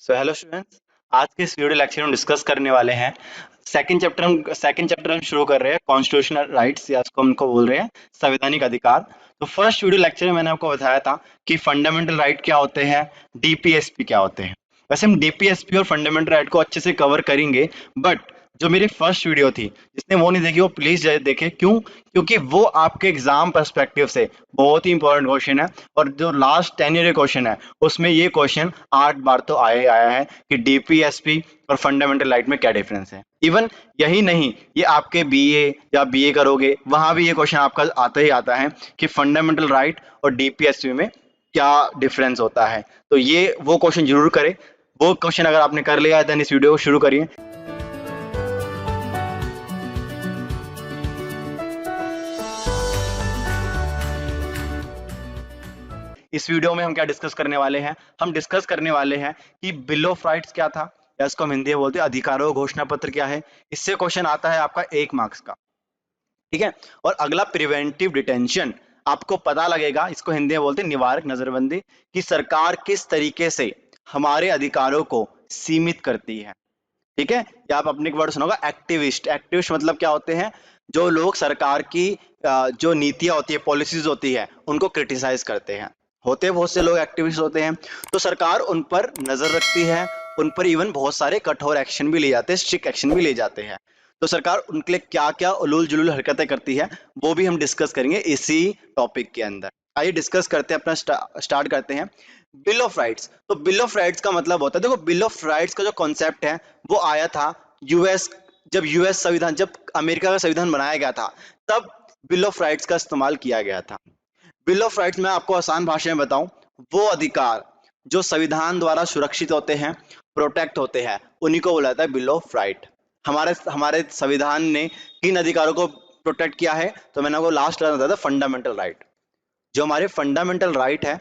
So hello students. आज के इस वीडियो लेक्चर में डिस्कस करने वाले हैं सेकंड चैप्टर हम शुरू कर रहे हैं कॉन्स्टिट्यूशनल राइट्स या इसको हमको बोल रहे हैं संवैधानिक अधिकार। तो फर्स्ट वीडियो लेक्चर में मैंने आपको बताया था कि फंडामेंटल राइट क्या होते हैं, डीपीएसपी क्या होते हैं। वैसे हम डीपीएसपी और फंडामेंटल राइट को अच्छे से कवर करेंगे, बट जो मेरी फर्स्ट वीडियो थी जिसने वो नहीं देखी वो प्लीज देखे। क्यों? क्योंकि वो आपके एग्जाम पर्सपेक्टिव से बहुत ही इंपॉर्टेंट क्वेश्चन है, और जो लास्ट 10 ईयर क्वेश्चन है उसमें ये क्वेश्चन 8 बार तो आया ही आया है कि डीपीएसपी और फंडामेंटल राइट में क्या डिफरेंस है। इवन यही नहीं, ये आपके बीए या बीए करोगे वहां भी ये क्वेश्चन आपका आता ही आता है कि फंडामेंटल राइट और डीपीएसपी में क्या डिफरेंस होता है। तो ये वो क्वेश्चन जरूर करें। वो क्वेश्चन अगर आपने कर लिया है देन इस वीडियो को शुरू करिए। इस वीडियो में हम क्या डिस्कस करने वाले हैं, हम डिस्कस करने वाले हैं कि बिल ऑफ राइट्स क्या था, या इसको हम हिंदी में बोलते हैं अधिकारों घोषणा पत्र क्या है। इससे क्वेश्चन आता है आपका 1 मार्क्स का, ठीक है। और अगला प्रिवेंटिव डिटेंशन, आपको पता लगेगा, इसको हिंदी में बोलते हैं निवारक नजरबंदी, कि सरकार किस तरीके से हमारे अधिकारों को सीमित करती है, ठीक है। या आप अपने वर्ड सुनोगा एक्टिविस्ट। एक्टिविस्ट मतलब क्या होते हैं? जो लोग सरकार की जो नीतियां होती है, पॉलिसीज होती है, उनको क्रिटिसाइज करते हैं। होते बहुत से लोग एक्टिविस्ट होते हैं, तो सरकार उन पर नजर रखती है, उन पर इवन बहुत सारे कठोर एक्शन भी ले जाते हैं, स्ट्रिक्ट एक्शन भी ले जाते हैं। तो सरकार उनके लिए क्या क्या उलूल जुलूल हरकतें करती है वो भी हम डिस्कस करेंगे इसी टॉपिक के अंदर। आइए डिस्कस करते हैं, अपना स्टार्ट करते हैं। Bill of rights. तो बिल ऑफ राइट्स का मतलब होता है, देखो बिल ऑफ राइट्स का जो कॉन्सेप्ट है वो आया था यूएस, जब अमेरिका का संविधान बनाया गया था तब बिल ऑफ राइट्स का इस्तेमाल किया गया था। बिल ऑफ राइट्स में आपको आसान भाषा में बताऊं, वो अधिकार जो संविधान द्वारा सुरक्षित होते हैं, प्रोटेक्ट होते हैं, उन्हीं को बोला जाता है बिल ऑफ राइट। हमारे हमारे संविधान ने किन अधिकारों को प्रोटेक्ट किया है? तो मैंने आपको लास्ट बताया था फंडामेंटल राइट। जो हमारे फंडामेंटल राइट है,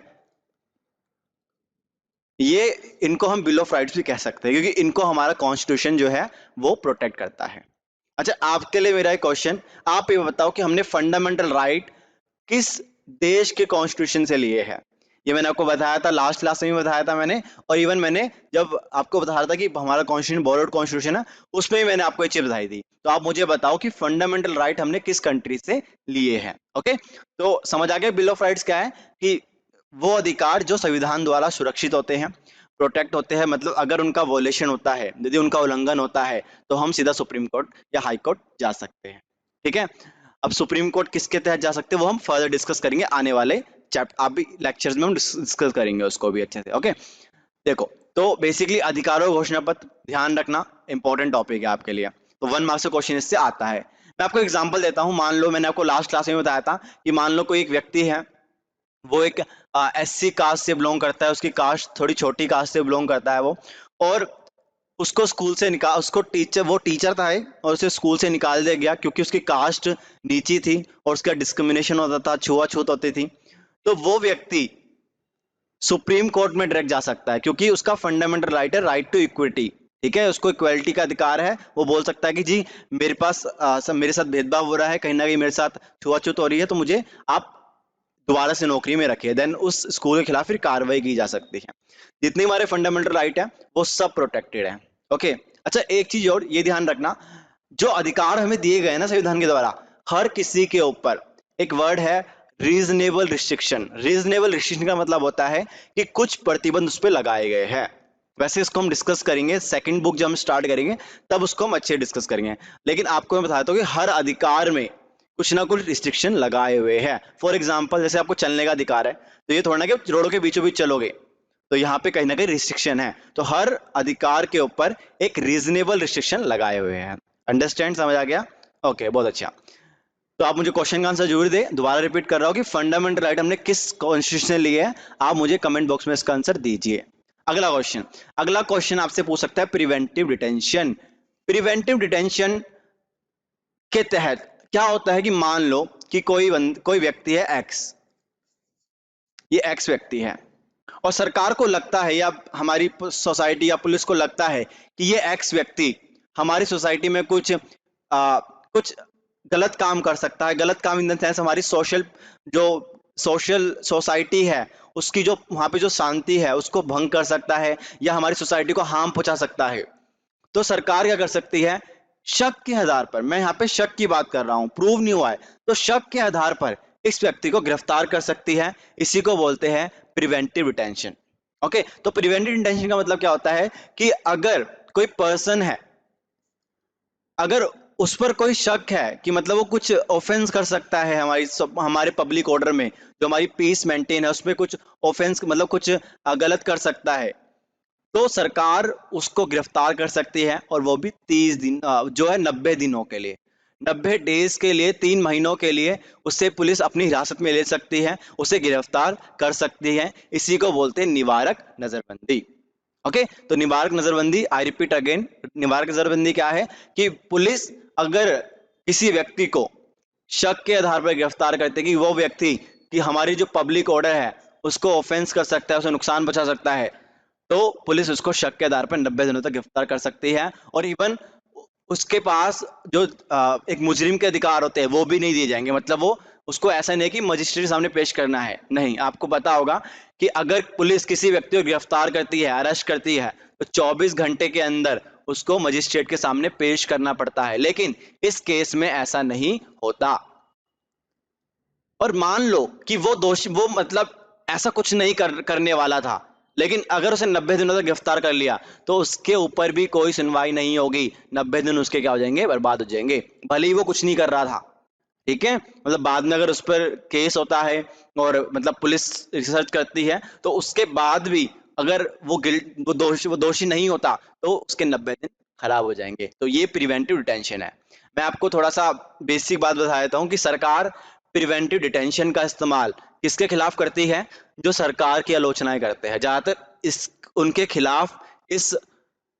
ये इनको हम बिल ऑफ राइट्स भी कह सकते हैं, क्योंकि इनको हमारा कॉन्स्टिट्यूशन जो है वो प्रोटेक्ट करता है। अच्छा, आपके लिए मेरा एक क्वेश्चन, आप ये बताओ कि हमने फंडामेंटल राइट किस देश के कॉन्स्टिट्यूशन से लिए हैं? ये मैंने आपको बताया था, लास्ट क्लास में भी बताया था मैंने, और इवन मैंने जब आपको बता रहा था कि हमारा कॉन्स्टिट्यूशन बोरोड कॉन्स्टिट्यूशन है, उसमें भी मैंने आपको ये चीज बताई थी। तो आप मुझे बताओ कि फंडामेंटल राइट हमने किस कंट्री से लिए हैं। ओके, तो समझ आ गया बिल ऑफ राइट्स क्या है, कि वो अधिकार जो संविधान द्वारा सुरक्षित होते हैं, प्रोटेक्ट होते हैं। मतलब अगर उनका वोलेशन होता है, यदि उनका उल्लंघन होता है, तो हम सीधा सुप्रीम कोर्ट या हाई कोर्ट जा सकते हैं, ठीक है। अब सुप्रीम कोर्ट किसके तहत जा सकते हैं वो हम फर्दर डिस्कस करेंगे आने वाले चैप्टर, आप भी लेक्चर्स में हम डिस्कस करेंगे उसको भी अच्छे से। ओके, देखो, तो बेसिकली अधिकारों घोषणा पत्र ध्यान रखना इंपॉर्टेंट टॉपिक है आपके लिए, तो 1 मार्क्स का क्वेश्चन इससे आता है। मैं आपको एग्जांपल देता हूं, मान लो मैंने आपको लास्ट क्लास में बताया था कि मान लो कोई एक व्यक्ति है, वो एक एससी कास्ट से बिलोंग करता है, उसकी कास्ट थोड़ी छोटी कास्ट से बिलोंग करता है वो, और उसको स्कूल से निकाल, उसको टीचर, वो टीचर था है, और उसे स्कूल से निकाल दिया गया क्योंकि उसकी कास्ट नीची थी और उसका डिस्क्रिमिनेशन होता था, छुआछूत होती थी। तो वो व्यक्ति सुप्रीम कोर्ट में डायरेक्ट जा सकता है, क्योंकि उसका फंडामेंटल राइट है, राइट टू इक्विटी, ठीक है। उसको इक्वलिटी का अधिकार है, वो बोल सकता है कि जी मेरे पास सब मेरे साथ भेदभाव हो रहा है, कहीं ना कहीं मेरे साथ छुआछूत हो रही है, तो मुझे आप दोबारा से नौकरी में रखिए, देन उस स्कूल के खिलाफ फिर कार्रवाई की जा सकती है। जितने हमारे फंडामेंटल राइट है वो सब प्रोटेक्टेड है। ओके, अच्छा एक चीज और ये ध्यान रखना, जो अधिकार हमें दिए गए हैं ना संविधान के द्वारा, हर किसी के ऊपर एक वर्ड है रीजनेबल रिस्ट्रिक्शन। रीजनेबल रिस्ट्रिक्शन का मतलब होता है कि कुछ प्रतिबंध उस पर लगाए गए हैं। वैसे इसको हम डिस्कस करेंगे सेकंड बुक जब हम स्टार्ट करेंगे, तब उसको हम अच्छे डिस्कस करेंगे। लेकिन आपको मैं बताता हूँ कि हर अधिकार में कुछ ना कुछ रिस्ट्रिक्शन लगाए हुए हैं। फॉर एग्जाम्पल, जैसे आपको चलने का अधिकार है, तो ये थोड़ा ना कि रोडों के बीचों बीच चलोगे, तो यहाँ पे कहीं ना कहीं रिस्ट्रिक्शन है। तो हर अधिकार के ऊपर एक रीजनेबल रिस्ट्रिक्शन लगाए हुए हैं। अंडरस्टैंड, समझ आ गया? ओके, बहुत अच्छा। तो आप मुझे क्वेश्चन का आंसर जरूर दे, दोबारा रिपीट कर रहा हूँ कि फंडामेंटल राइट हमने किस कॉन्स्टिट्यूशन से लिए है, आप मुझे कमेंट बॉक्स में इसका आंसर दीजिए। अगला क्वेश्चन आपसे पूछ सकता है प्रिवेंटिव डिटेंशन। प्रिवेंटिव डिटेंशन के तहत क्या होता है कि मान लो कि कोई व्यक्ति है एक्स, ये एक्स व्यक्ति है, और सरकार को लगता है या हमारी सोसाइटी या पुलिस को लगता है कि ये एक्स व्यक्ति हमारी सोसाइटी में कुछ गलत काम कर सकता है। गलत काम इन द सेंस हमारी सोशल जो सोशल सोसाइटी है उसकी जो वहां पे जो शांति है उसको भंग कर सकता है या हमारी सोसाइटी को हार्म पहुंचा सकता है, तो सरकार क्या कर सकती है, शक के आधार पर, मैं यहाँ पे शक की बात कर रहा हूँ, प्रूव नहीं हुआ है, तो शक के आधार पर इस व्यक्ति को गिरफ्तार कर सकती है। इसी को बोलते हैं प्रिवेंटिव डिटेंशन। ओके, तो प्रिवेंटिव डिटेंशन का मतलब क्या होता है कि अगर कोई पर्सन है, अगर उस पर कोई शक है कि मतलब वो कुछ ऑफेंस कर सकता है हमारे पब्लिक ऑर्डर में, जो हमारी पीस मेंटेन है उसमें कुछ ऑफेंस मतलब कुछ गलत कर सकता है, तो सरकार उसको गिरफ्तार कर सकती है, और वो भी 30 दिन जो है 90 दिनों के लिए, 90 डेज के लिए, 3 महीनों के लिए उसे पुलिस अपनी हिरासत में ले सकती है, उसे गिरफ्तार कर सकती है। इसी को बोलते हैं निवारक नजरबंदी। ओके, तो निवारक नजरबंदी, आई रिपीट अगेन, निवारक नजरबंदी क्या है कि पुलिस अगर किसी व्यक्ति को शक के आधार पर गिरफ्तार करते कि वो व्यक्ति कि हमारी जो पब्लिक ऑर्डर है उसको ऑफेंस कर सकता है, उसे नुकसान पहुंचा सकता है, तो पुलिस उसको शक के आधार पर 90 दिनों तक गिरफ्तार कर सकती है। और इवन उसके पास जो एक मुजरिम के अधिकार होते हैं वो भी नहीं दिए जाएंगे, मतलब वो उसको ऐसा नहीं है कि मजिस्ट्रेट के सामने पेश करना है, नहीं, आपको पता होगा कि अगर पुलिस किसी व्यक्ति को गिरफ्तार करती है, अरेस्ट करती है, तो 24 घंटे के अंदर उसको मजिस्ट्रेट के सामने पेश करना पड़ता है, लेकिन इस केस में ऐसा नहीं होता। और मान लो कि वो दोषी, वो मतलब ऐसा कुछ नहीं करने वाला था, लेकिन अगर उसे 90 दिनों तक गिरफ्तार कर लिया तो उसके ऊपर भी कोई सुनवाई नहीं होगी, 90 दिन उसके क्या हो जाएंगे, बर्बाद हो जाएंगे, भले ही वो कुछ नहीं कर रहा था। ठीक है, मतलब बाद में अगर उस पर केस होता है और मतलब पुलिस रिसर्च करती है तो उसके बाद भी अगर वो दोषी नहीं होता तो उसके 90 दिन खराब हो जाएंगे। तो ये प्रिवेंटिव डिटेंशन है। मैं आपको थोड़ा सा बेसिक बात बता देता हूँ कि सरकार प्रिवेंटिव डिटेंशन का इस्तेमाल किसके खिलाफ करती है, जो सरकार की आलोचनाएं करते हैं, ज्यादातर इस उनके खिलाफ इस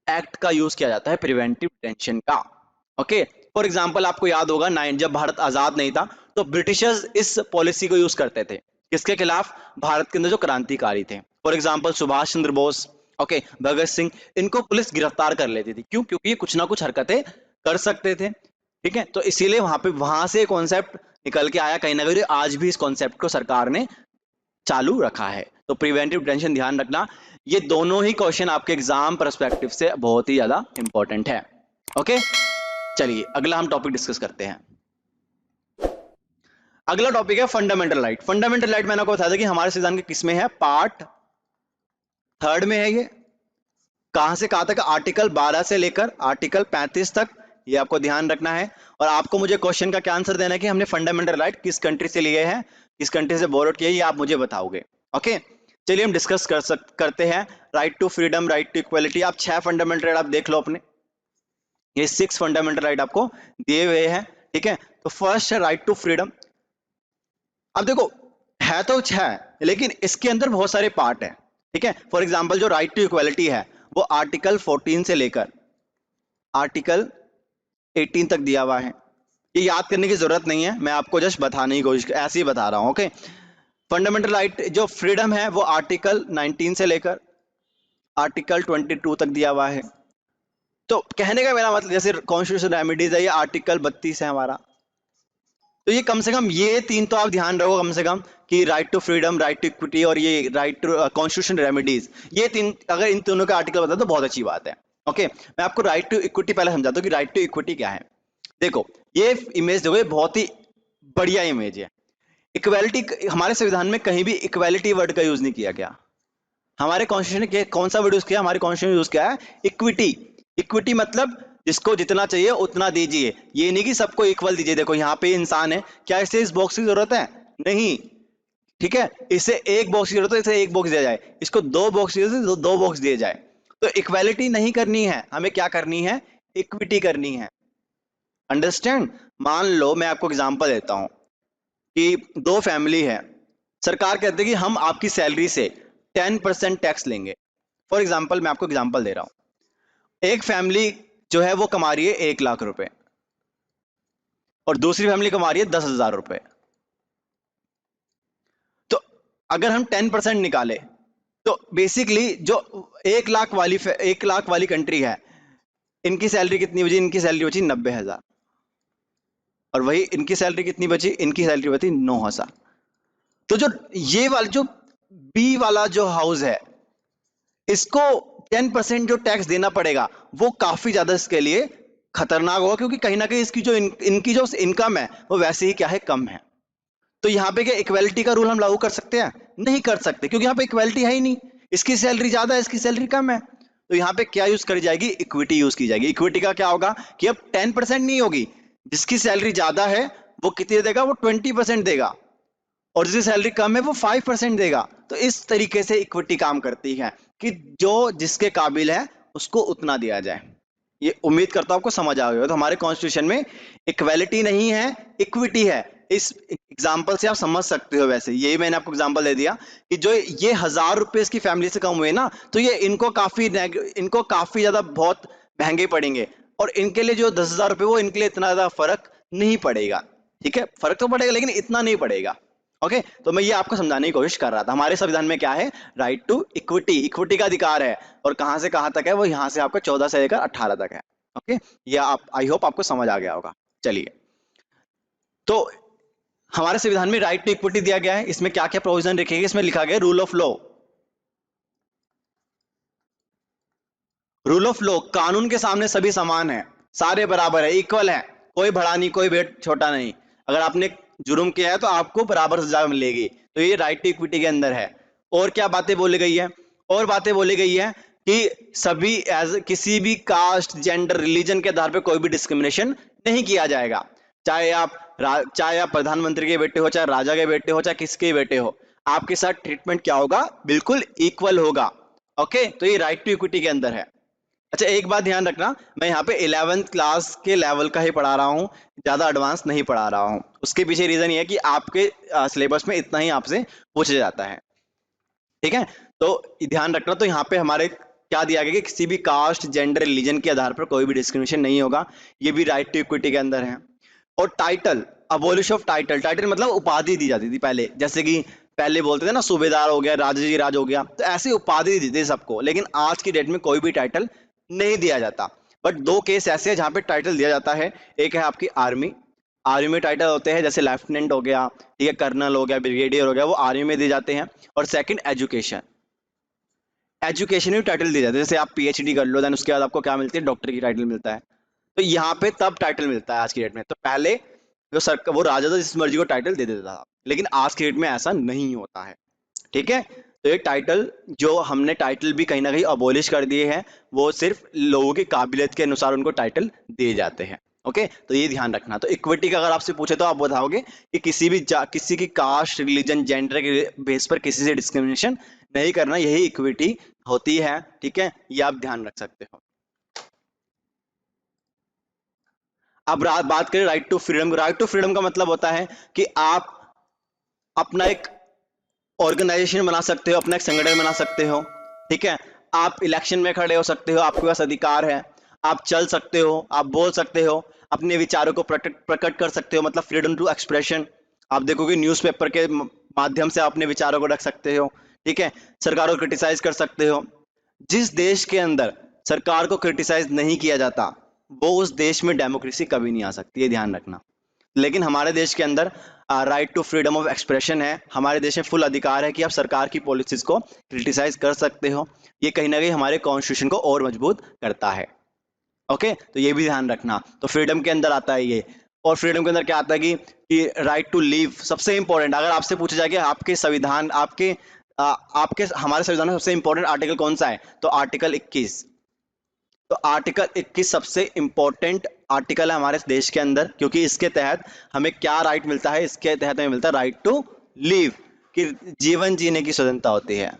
एक्ट का यूज किया जाता है, प्रिवेंटिव डिटेंशन का। ओके, फॉर एग्जाम्पल आपको याद होगा जब भारत आजाद नहीं था तो ब्रिटिशर्स इस पॉलिसी को यूज करते थे, किसके खिलाफ, भारत के अंदर जो क्रांतिकारी थे, for example Subhash Chandra Bose, okay, Bhagat Singh, इनको पुलिस गिरफ्तार कर लेती थी, क्यों, क्योंकि ये कुछ ना कुछ हरकतें कर सकते थे। ठीक है, तो इसीलिए वहां से कॉन्सेप्ट निकल के आया, कहीं ना कहीं आज भी इस कॉन्सेप्ट को सरकार ने चालू रखा है। तो प्रिवेंटिव डिटेंशन ध्यान रखना, ये दोनों ही क्वेश्चन आपके एग्जाम पर्सपेक्टिव से बहुत ही ज्यादा इंपॉर्टेंट है। ओके, चलिए अगला हम टॉपिक डिस्कस करते हैं। अगला टॉपिक है फंडामेंटल राइट। फंडामेंटल राइट मैंने आपको बताया था कि हमारे संविधान के किस में है, पार्ट 3 में है। ये कहां से कहां तक, आर्टिकल 12 से लेकर आर्टिकल 35 तक, ये आपको ध्यान रखना है। और आपको मुझे क्वेश्चन का क्या आंसर देना है कि हमने फंडामेंटल राइट किस कंट्री से लिए हैं, किस कंट्री से बोरोड किया, ये आप मुझे बताओगे। ओके, चलिए हम डिस्कस करते हैं। Right to freedom, right to equality, आप 6 फंडामेंटल राइट आप देख लो अपने, ये 6 फंडामेंटल राइट आपको दिए हुए हैं। ठीक है, तो फर्स्ट है राइट टू फ्रीडम। अब देखो, है तो 6 लेकिन इसके अंदर बहुत सारे पार्ट है। ठीक है, फॉर एग्जाम्पल जो राइट टू इक्वलिटी है वो आर्टिकल 14 से लेकर आर्टिकल 18 तक दिया हुआ है। ये याद करने की जरूरत नहीं है, मैं आपको जस्ट बताने की कोशिश ऐसे ही बता रहा हूं। ओके, फंडामेंटल राइट जो फ्रीडम है वो आर्टिकल 19 से लेकर आर्टिकल 22 तक दिया हुआ है। तो कहने का मेरा मतलब, जैसे कॉन्स्टिट्यूशन रेमेडीज है, ये आर्टिकल 32 है हमारा, तो ये कम से कम ये 3 तो आप ध्यान रखो कम से कम, कि right to freedom, right to equity और ये राइट टू कॉन्स्टिट्यूशन रेमेडीज, ये 3 अगर इन तीनों का आर्टिकल बता तो बहुत अच्छी बात है। ओके, मैं आपको राइट टू इक्विटी पहले समझाता हूँ कि राइट टू इक्विटी क्या है। देखो, ये इमेज देखो, ये बहुत ही बढ़िया इमेज है। इक्वालिटी, हमारे संविधान में कहीं भी इक्वालिटी वर्ड का यूज नहीं किया गया। हमारे कॉन्स्टिट्यूशन ने कौन सा वर्ड यूज किया, हमारे कॉन्स्टिट्यूशन यूज किया है इक्विटी। इक्विटी मतलब जिसको जितना चाहिए उतना दीजिए, ये नहीं कि सबको इक्वल दीजिए। देखो यहाँ पे इंसान है, क्या इसे इस बॉक्स की जरूरत है, नहीं, ठीक है, इसे एक बॉक्स की जरूरत है, इसे एक बॉक्स दिया जाए, इसको 2 बॉक्स दिए तो 2 बॉक्स दिए जाए। तो इक्वालिटी नहीं करनी है, हमें क्या करनी है, इक्विटी करनी है। अंडरस्टैंड। मान लो मैं आपको एग्जांपल देता हूं कि 2 फैमिली है, सरकार कहती है कि हम आपकी सैलरी से 10% टैक्स लेंगे। फॉर एग्जाम्पल मैं आपको एग्जाम्पल दे रहा हूं, एक फैमिली जो है वो कमा रही है 1 लाख रुपए और दूसरी फैमिली कमा रही है 10,000 रुपए। तो अगर हम 10% निकाले तो बेसिकली जो 1 लाख वाली कंट्री है, इनकी सैलरी कितनी बची, इनकी सैलरी बची 90,000, और वही इनकी सैलरी कितनी बची, इनकी सैलरी बची 9,000। तो जो ये वाला जो बी वाला जो हाउस है, इसको 10% जो टैक्स देना पड़ेगा वो काफी ज्यादा इसके लिए खतरनाक होगा, क्योंकि कहीं ना कहीं इसकी जो इनकी जो इनकम है वो वैसे ही क्या है, कम है। तो यहाँ पे क्या इक्वालिटी का रूल हम लागू कर सकते हैं? नहीं कर सकते, क्योंकि यहाँ पे इक्वालिटी है ही नहीं। इसकी सैलरी ज्यादा है, इसकी सैलरी कम है, तो यहाँ पे क्या यूज करी जाएगी? इक्विटी यूज की जाएगी। इक्विटी का क्या होगा कि अब 10% नहीं होगी, जिसकी सैलरी ज्यादा है वो कितनी देगा? वो 20% देगा, और जिसकी सैलरी कम है वो 5% देगा। तो इस तरीके से इक्विटी काम करती है कि जो जिसके काबिल है उसको उतना दिया जाए। ये उम्मीद करता हूं आपको समझ आ गया। तो हमारे कॉन्स्टिट्यूशन में इक्वालिटी नहीं है, इक्विटी है। इस एग्जाम्पल से आप समझ सकते हो। वैसे यही मैंने आपको एग्जाम्पल दे दिया कि जो ये 1000 रुपए इसकी फैमिली से कम हुए ना, तो ये इनको काफी ज्यादा बहुत महंगे पड़ेंगे, और इनके लिए जो 10,000 रुपए वो इनके लिए इतना ज्यादा फर्क नहीं पड़ेगा। ठीक है, फर्क तो पड़ेगा लेकिन इतना नहीं पड़ेगा। ओके, तो मैं ये आपको समझाने की कोशिश कर रहा था। हमारे संविधान में क्या है? राइट टू इक्विटी, इक्विटी का अधिकार है। और कहां से कहां तक है? वो यहां से आपका 14 से लेकर 18 तक है। ओके, ये आप आई होप आपको समझ आ गया होगा। चलिए, तो हमारे संविधान में राइट टू इक्विटी दिया गया है। इसमें क्या क्या प्रोविजन रखे गए? इसमें लिखा गया rule of law. Rule of law, कानून के सामने सभी समान है, सारे बराबर है, इक्वल है, कोई बड़ा नहीं कोई छोटा नहीं। अगर आपने जुर्म किया है तो आपको बराबर सजा मिलेगी। तो ये राइट टू इक्विटी के अंदर है। और क्या बातें बोली गई है? और बातें बोली गई है कि सभी किसी भी कास्ट, जेंडर, रिलीजन के आधार पर कोई भी डिस्क्रिमिनेशन नहीं किया जाएगा। चाहे आप प्रधानमंत्री के बेटे हो, चाहे राजा के बेटे हो, चाहे किसके बेटे हो, आपके साथ ट्रीटमेंट क्या होगा? बिल्कुल इक्वल होगा। ओके, तो ये राइट टू इक्विटी के अंदर है। अच्छा, एक बात ध्यान रखना, मैं यहाँ पे 11th क्लास के लेवल का ही पढ़ा रहा हूँ, ज्यादा एडवांस नहीं पढ़ा रहा हूँ। उसके पीछे रीजन ये है कि आपके सिलेबस में इतना ही आपसे पूछा जाता है। ठीक है, तो ध्यान रखना। तो यहाँ पे हमारे क्या दिया गया कि किसी भी कास्ट, जेंडर, रिलीजन के आधार पर कोई भी डिस्क्रिमिनेशन नहीं होगा। ये भी राइट टू इक्विटी के अंदर है। और title, abolish of title. Title मतलब उपाधि दी जाती थी पहले, जैसे कि पहले बोलते थे ना सूबेदार हो गया, राजा जी राज हो गया, तो ऐसी उपाधि दी थी सबको। लेकिन आज की डेट में कोई भी टाइटल नहीं दिया जाता। बट दो केस ऐसे हैं जहां पे टाइटल दिया जाता है। एक है आपकी आर्मी, आर्मी में टाइटल होते हैं, जैसे लेफ्टिनेंट हो गया, ठीक है, कर्नल हो गया, ब्रिगेडियर हो गया, वो आर्मी में दिए जाते हैं। और सेकंड एजुकेशन, एजुकेशन में टाइटल दिए जाते हैं। जैसे आप पीएचडी कर लो, देन उसके बाद आपको क्या मिलती है? डॉक्टर की टाइटल मिलता है। तो यहाँ पे तब टाइटल मिलता है आज की डेट में। तो पहले जो सरकार, वो राजा था, जिस मर्जी को टाइटल दे देता था, लेकिन आज की डेट में ऐसा नहीं होता है। ठीक है, तो ये टाइटल, जो हमने टाइटल भी कहीं ना कहीं अबोलिश कर दिए हैं, वो सिर्फ लोगों की काबिलियत के अनुसार उनको टाइटल दिए जाते हैं। ओके, तो ये ध्यान रखना। तो इक्विटी का अगर आपसे पूछे तो आप बताओगे कि किसी की कास्ट, रिलीजन, जेंडर के बेस पर किसी से डिस्क्रिमिनेशन नहीं करना, यही इक्विटी होती है। ठीक है, ये आप ध्यान रख सकते हो। अब बात करें right to freedom. Right to freedom का मतलब होता है कि आप अपना एक ऑर्गेनाइजेशन बना सकते हो, अपना एक संगठन बना सकते हो। ठीक है, आप इलेक्शन में खड़े हो सकते हो, आपके पास अधिकार है, आप चल सकते हो, आप बोल सकते हो, अपने विचारों को प्रकट कर सकते हो, मतलब फ्रीडम टू एक्सप्रेशन। आप देखोगे न्यूज़पेपर के माध्यम से आप अपने विचारों को रख सकते हो। ठीक है, सरकार को क्रिटिसाइज कर सकते हो। जिस देश के अंदर सरकार को क्रिटिसाइज नहीं किया जाता, वो उस देश में डेमोक्रेसी कभी नहीं आ सकती, ये ध्यान रखना। लेकिन हमारे देश के अंदर right to freedom of expression है। हमारे देश में फुल अधिकार है कि आप सरकार की पॉलिसीज को क्रिटिसाइज कर सकते हो। ये कहीं ना कहीं हमारे कॉन्स्टिट्यूशन को और मजबूत करता है। ओके, तो ये भी ध्यान रखना। तो फ्रीडम के अंदर आता है ये। और फ्रीडम के अंदर क्या आता है कि राइट टू लीव, सबसे इंपॉर्टेंट। अगर आपसे पूछा जाए कि आपके संविधान, आपके हमारे संविधान में सबसे इंपॉर्टेंट आर्टिकल कौन सा है, तो आर्टिकल 21। तो आर्टिकल 21 सबसे इंपॉर्टेंट आर्टिकल है हमारे देश के अंदर, क्योंकि इसके तहत हमें क्या राइट मिलता है? इसके तहत हमें मिलता है राइट टू लिव, कि जीवन जीने की स्वतंत्रता होती है,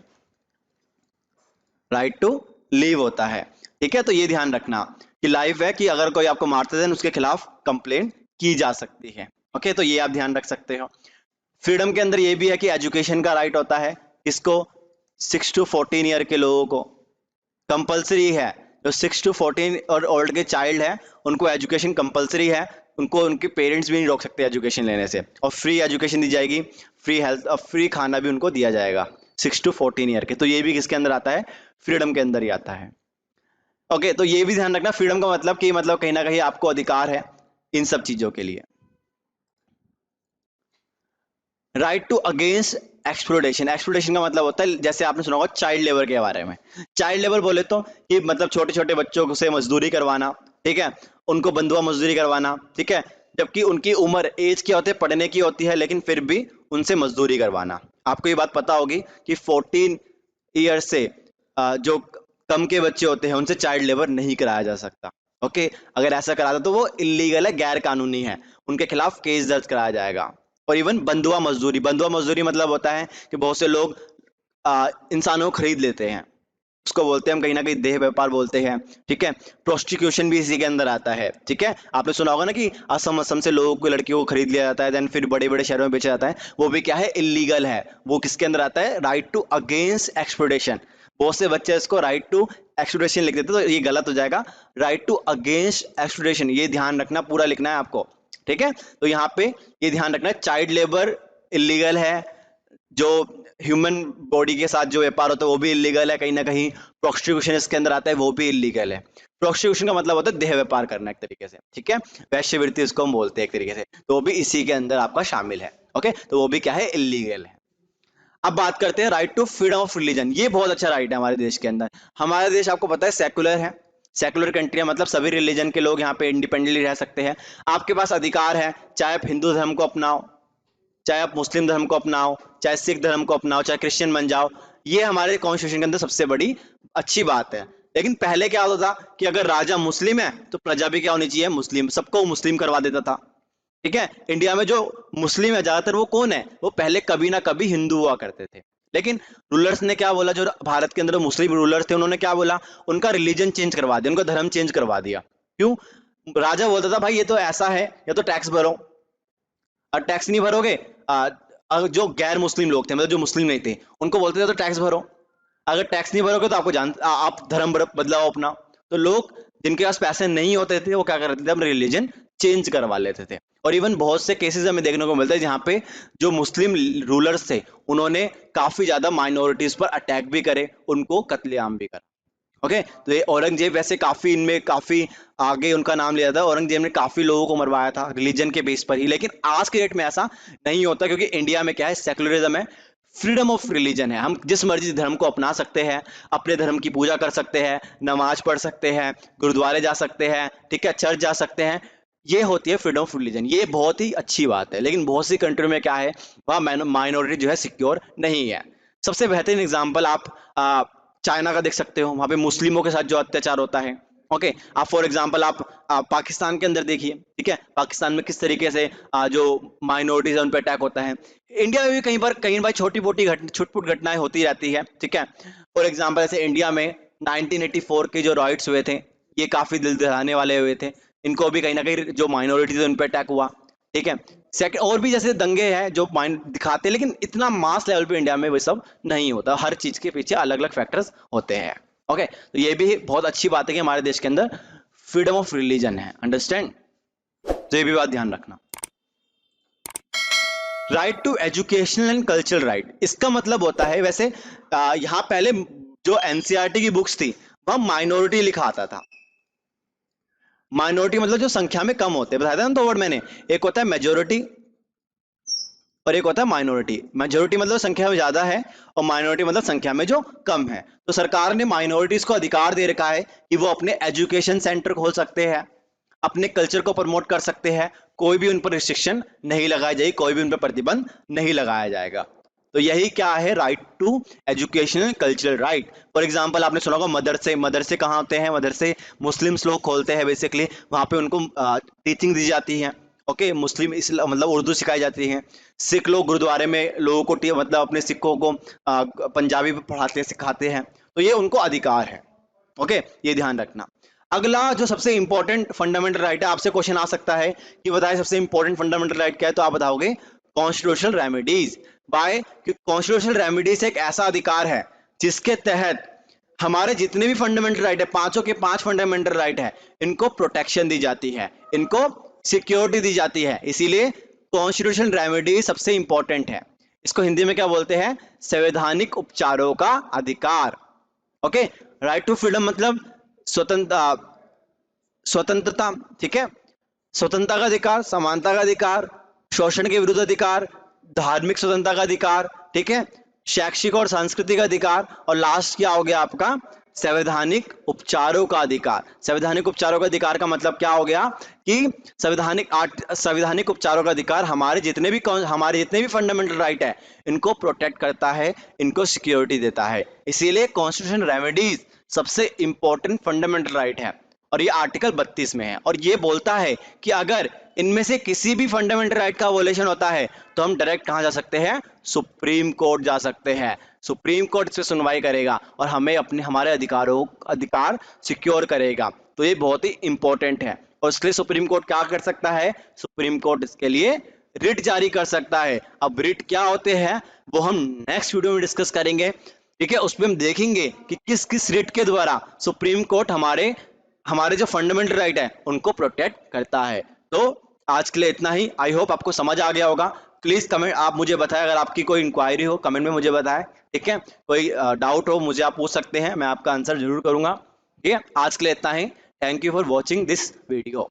राइट टू लिव होता है। ठीक है, तो ये ध्यान रखना कि लाइफ है, कि अगर कोई आपको मारते हैं उसके खिलाफ कंप्लेंट की जा सकती है। ओके, तो ये आप ध्यान रख सकते हो। फ्रीडम के अंदर ये भी है कि एजुकेशन का राइट होता है। इसको 6 to 14 ईयर के लोगों को कंपलसरी है। जो 6 to 14 और ओल्ड के चाइल्ड है, उनको एजुकेशन कंपलसरी है। उनको उनके पेरेंट्स भी नहीं रोक सकते एजुकेशन लेने से, और फ्री एजुकेशन दी जाएगी, फ्री हेल्थ और फ्री खाना भी उनको दिया जाएगा 6 to 14 ईयर के। तो ये भी किसके अंदर आता है? फ्रीडम के अंदर ही आता है। ओके, तो ये भी ध्यान रखना, फ्रीडम का मतलब कि मतलब कहीं ना कहीं आपको अधिकार है इन सब चीजों के लिए। Right to against exploitation. Exploitation का मतलब होता है, जैसे आपने सुना होगा चाइल्ड लेबर के बारे में। चाइल्ड लेबर बोले तो कि मतलब छोटे छोटे बच्चों से मजदूरी करवाना, ठीक है, उनको बंधुआ मजदूरी करवाना, ठीक है, जबकि उनकी उम्र एज क्या होती है, पढ़ने की होती है, लेकिन फिर भी उनसे मजदूरी करवाना। आपको ये बात पता होगी कि 14 ईयर से जो कम के बच्चे होते हैं उनसे चाइल्ड लेबर नहीं कराया जा सकता। ओके, अगर ऐसा कराता तो वो इलीगल है, गैर कानूनी है, उनके खिलाफ केस दर्ज कराया जाएगा। और इवन बंधुआ मजदूरी, बंधुआ मजदूरी मतलब होता है कि बहुत से लोग इंसानों को खरीद लेते हैं, उसको बोलते हैं हम कहीं ना कहीं देह व्यापार बोलते हैं, ठीक है। प्रोस्टिट्यूशन भी इसी के अंदर आता है, ठीक है। आपने सुना होगा ना कि असम असम से लोगों को, लड़कियों को खरीद लिया जाता है, देन फिर बड़े बड़े शहरों में बेचा जाता है, वो भी क्या है, इलीगल है। वो किसके अंदर आता है, राइट टू अगेंस्ट एक्सप्लोटेशन। बहुत से बच्चे इसको राइट टू एक्सप्लोटेशन लिख देते, तो ये गलत हो जाएगा। राइट टू अगेंस्ट एक्सप्लोटेशन, ये ध्यान रखना, पूरा लिखना है आपको, ठीक है। तो यहाँ पे ये ध्यान रखना, चाइल्ड लेबर इलीगल है, जो ह्यूमन बॉडी के साथ जो व्यापार होता है वो भी इलीगल है कहीं ना कहीं। प्रोस्टिट्यूशन इसके अंदर आता है, वो भी इलीगल है। प्रोस्टिट्यूशन का मतलब होता है देह व्यापार करना एक तरीके से, ठीक है, वैश्यवृत्ति इसको हम बोलते हैं एक तरीके से, तो वो भी इसी के अंदर आपका शामिल है। ओके, तो वो भी क्या है, इलीगल है। अब बात करते हैं right to freedom of religion. ये बहुत अच्छा राइट है हमारे देश के अंदर। हमारा देश आपको पता है सेकुलर है, सेकुलर कंट्री है, मतलब सभी रिलीजन के लोग यहाँ पे इंडिपेंडेंटली रह सकते हैं। आपके पास अधिकार है, चाहे आप हिंदू धर्म को अपनाओ, चाहे आप मुस्लिम धर्म को अपनाओ, चाहे सिख धर्म को अपनाओ, चाहे क्रिश्चियन बन जाओ। ये हमारे कॉन्स्टिट्यूशन के अंदर सबसे बड़ी अच्छी बात है। लेकिन पहले क्या होता था कि अगर राजा मुस्लिम है तो प्रजा भी क्या होनी चाहिए, मुस्लिम, सबको मुस्लिम करवा देता था, ठीक है। इंडिया में जो मुस्लिम है ज्यादातर वो कौन है, वो पहले कभी ना कभी हिंदू हुआ करते थे। लेकिन रूलर्स ने क्या बोला, जो भारत के अंदर मुस्लिम रूलर्स थे उन्होंने क्या बोला, उनका रिलीजन चेंज करवा दिया, उनका धर्म चेंज करवा दिया। क्यों? राजा बोलता था भाई ये तो ऐसा है, या तो टैक्स भरो, और टैक्स नहीं भरोगे, जो गैर मुस्लिम लोग थे, मतलब जो मुस्लिम नहीं थे, उनको बोलते थे तो टैक्स भरो, अगर टैक्स नहीं भरोगे तो आपको आप धर्म बदलाओ अपना। तो लोग जिनके पास पैसे नहीं होते थे वो क्या करते थे, अपना रिलीजन चेंज करवा लेते थे। और इवन बहुत से केसेस हमें देखने को मिलता है जहाँ पे जो मुस्लिम रूलर्स थे उन्होंने काफी ज्यादा माइनॉरिटीज पर अटैक भी करे, उनको कत्लेआम भी करा। ओके, तो ये औरंगजेब वैसे काफी इनमें काफी आगे उनका नाम लिया था, औरंगजेब ने काफी लोगों को मरवाया था रिलीजन के बेस पर ही। लेकिन आज के डेट में ऐसा नहीं होता, क्योंकि इंडिया में क्या है, सेकुलरिज्म है, फ्रीडम ऑफ रिलीजन है, हम जिस मर्जी धर्म को अपना सकते हैं, अपने धर्म की पूजा कर सकते हैं, नमाज पढ़ सकते हैं, गुरुद्वारे जा सकते हैं, ठीक है, चर्च जा सकते हैं। ये होती है फ्रीडम ऑफ रिलीजन, ये बहुत ही अच्छी बात है। लेकिन बहुत सी कंट्री में क्या है, वहाँ माइनॉरिटी जो है सिक्योर नहीं है। सबसे बेहतरीन एग्जाम्पल आप चाइना का देख सकते हो, वहां पे मुस्लिमों के साथ जो अत्याचार होता है। ओके, आप फॉर एग्जांपल आप पाकिस्तान के अंदर देखिए, ठीक है, पाकिस्तान में किस तरीके से जो माइनॉरिटीज है उन पर अटैक होता है। इंडिया में भी कहीं पर कहीं भाई छोटी मोटी छुटपुट घटनाएं होती रहती है, ठीक है। फॉर एग्जांपल ऐसे इंडिया में 1984 के जो राइट्स हुए थे, ये काफी दिल दहलाने वाले हुए थे। इनको भी कहीं ना कहीं जो माइनॉरिटीज है उन पर अटैक हुआ, ठीक है। सेकंड, और भी जैसे दंगे हैं जो माइंड दिखाते हैं, लेकिन इतना मास लेवल पे इंडिया में वो सब नहीं होता, हर चीज के पीछे अलग अलग फैक्टर्स होते हैं। ओके, तो ये भी बहुत अच्छी बात है कि हमारे देश के अंदर फ्रीडम ऑफ रिलीजन है, अंडरस्टैंड, तो ये भी बात ध्यान रखना। Right to educational and cultural right, इसका मतलब होता है वैसे यहाँ पहले जो एनसीईआरटी की बुक्स थी वह माइनॉरिटी लिखा आता था। माइनॉरिटी मतलब जो संख्या में कम होते हैं, बताया था ना, तो वर्ड मैंने, एक होता है मेजोरिटी और एक होता है माइनॉरिटी। मेजोरिटी मतलब संख्या में ज्यादा है, और माइनॉरिटी मतलब संख्या में जो कम है। तो सरकार ने माइनॉरिटीज को अधिकार दे रखा है कि वो अपने एजुकेशन सेंटर खोल सकते हैं, अपने कल्चर को प्रमोट कर सकते हैं, कोई भी उन पर रिस्ट्रिक्शन नहीं लगाई जाएगी, कोई भी उन पर प्रतिबंध नहीं लगाया जाएगा। तो यही क्या है, right to educational cultural right. For example आपने सुना होगा मदरसे, मदरसे कहाँ होते हैं, मदरसे मुस्लिम्स लोग खोलते हैं बेसिकली, वहां पे उनको टीचिंग दी जाती है। ओके, मुस्लिम इस्लाम मतलब उर्दू सिखाई जाती है। सिख लोग गुरुद्वारे में लोगों को मतलब अपने सिखों को पंजाबी पढ़ाते हैं, सिखाते हैं, तो ये उनको अधिकार है। ओके, ये ध्यान रखना। अगला जो सबसे इंपॉर्टेंट फंडामेंटल राइट है, आपसे क्वेश्चन आ सकता है कि बताइए सबसे इंपॉर्टेंट फंडामेंटल राइट क्या है, तो आप बताओगे constitutional remedies. By, constitutional remedies एक ऐसा अधिकार है जिसके तहत हमारे जितने भी फंडामेंटल राइट है, पांचों के पांच फंडामेंटल राइट है, इनको प्रोटेक्शन दी जाती है, इनको सिक्योरिटी दी जाती है। इसीलिए कॉन्स्टिट्यूशनल रेमेडी सबसे इंपॉर्टेंट है। इसको हिंदी में क्या बोलते हैं, संवैधानिक उपचारों का अधिकार। ओके, राइट टू फ्रीडम मतलब स्वतंत्र, स्वतंत्रता, ठीक है, स्वतंत्रता का अधिकार, समानता का अधिकार, शोषण के विरुद्ध अधिकार, धार्मिक स्वतंत्रता का अधिकार, ठीक है, शैक्षिक और सांस्कृतिक अधिकार, और लास्ट क्या हो गया आपका, संवैधानिक उपचारों का अधिकार। संवैधानिक उपचारों का अधिकार का मतलब क्या हो गया कि संवैधानिक उपचारों का अधिकार हमारे जितने भी फंडामेंटल राइट है इनको प्रोटेक्ट करता है, इनको सिक्योरिटी देता है। इसीलिए कॉन्स्टिट्यूशन रेमेडीज सबसे इंपॉर्टेंट फंडामेंटल राइट है, और ये आर्टिकल 32 में है, और ये बोलता है कि अगर इनमें से किसी भी फंडामेंटल राइट का वोलेशन होता है तो हम डायरेक्ट कहां जा सकते हैं, सुप्रीम कोर्ट जा सकते हैं। सुप्रीम कोर्ट इस पे सुनवाई करेगा और हमें हमारे अधिकार सिक्योर करेगा। तो ये बहुत ही इंपॉर्टेंट है, और इसके लिए सुप्रीम कोर्ट क्या कर सकता है, सुप्रीम कोर्ट इसके लिए रिट जारी कर सकता है। अब रिट क्या होते हैं वो हम नेक्स्ट वीडियो में डिस्कस करेंगे, ठीक है। उसमें हम देखेंगे कि किस किस रिट के द्वारा सुप्रीम कोर्ट हमारे जो फंडामेंटल राइट है उनको प्रोटेक्ट करता है। तो आज के लिए इतना ही, आई होप आपको समझ आ गया होगा। प्लीज कमेंट आप मुझे बताएं, अगर आपकी कोई इंक्वायरी हो कमेंट में मुझे बताएं, ठीक है। कोई डाउट हो मुझे आप पूछ सकते हैं, मैं आपका आंसर जरूर करूंगा, ठीक है। आज के लिए इतना ही, thank you for watching this video.